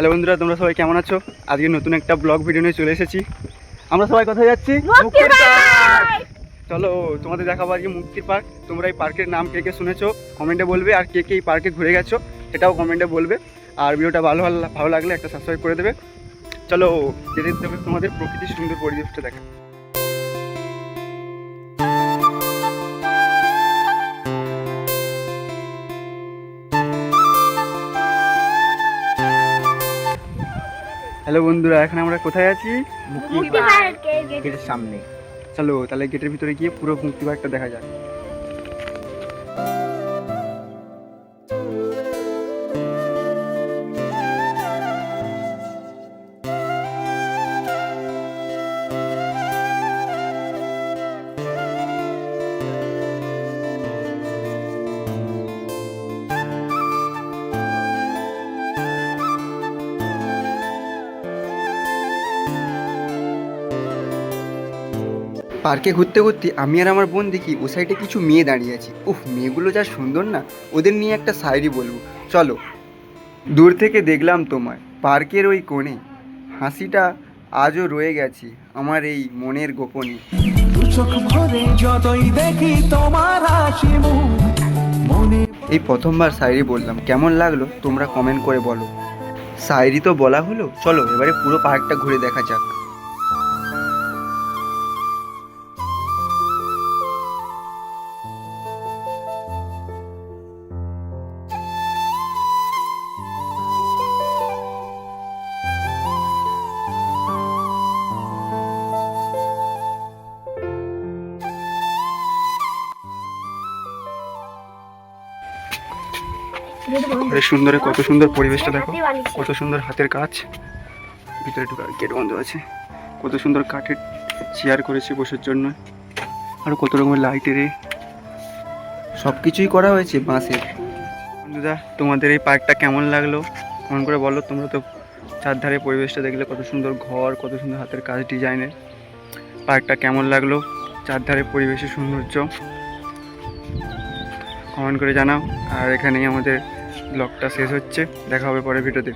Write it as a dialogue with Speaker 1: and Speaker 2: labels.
Speaker 1: Hello বন্ধুরা, তোমরা সবাই কেমন আছো? আজকে নতুন একটা ব্লগ ভিডিও নিয়ে চলে এসেছি। আমরা সবাই কোথায় যাচ্ছি? মুক্তির পার্ক। চলো তোমাদের দেখাবো আজকে মুক্তির পার্ক। তোমরা এই পার্কের নাম কে কে শুনেছো কমেন্টে বলবে, আর কে কে এই পার্কে ঘুরে গেছো সেটাও কমেন্টে বলবে। আর ভিডিওটা ভালো লাগলে একটা সাবস্ক্রাইব করে দেবে। চলো যেতে দেবে তোমাদের প্রকৃতির সুন্দর পরিবেশটা দেখা। হ্যালো বন্ধুরা, এখন আমরা কোথায় আছি?
Speaker 2: মুক্তি পার্কের
Speaker 1: সামনে। চলো তাহলে গেটের ভিতরে গিয়ে পুরো মুক্তি পার্কটা দেখা যাক। পার্কে ঘুরতে ঘুরতে আমি আর আমার বোন দেখি ও সাইডে কিছু মেয়ে দাঁড়িয়ে আছে। উফ, মেয়েগুলো যা সুন্দর না, ওদের নিয়ে একটা শায়রি বলবো। চলো। দূর থেকে দেখলাম তোমায় পার্কের ওই কোণে, হাসিটা আজও রয়ে গেছে আমার এই মনের গোপনে। এই প্রথমবার শায়রি বললাম, কেমন লাগলো তোমরা কমেন্ট করে বলো। শায়রি তো বলা হলো, চলো এবারে পুরো পার্কটা ঘুরে দেখা যাক। সুন্দর, কত সুন্দর পরিবেশটা দেখো, কত সুন্দর হাতের কাজ। ভিতরে ঢোকার গেট বন্ধ আছে। কত সুন্দর কাঠের চেয়ার করেছে বসার জন্য, আর কত রকমের লাইটের সব কিছুই করা হয়েছে বাঁশের। বন্ধুরা, তোমাদের এই পার্কটা কেমন লাগলো কমেন্ট করে বলো। তোমরা তো চারধারে পরিবেশটা দেখলে, কত সুন্দর ঘর, কত সুন্দর হাতের কাজ ডিজাইনের। পার্কটা কেমন লাগলো, চারধারে পরিবেশের সৌন্দর্য কমেন্ট করে জানাও। আর এখানেই আমাদের ব্লগটা শেষ হচ্ছে, দেখা হবে পরের ভিডিওতে।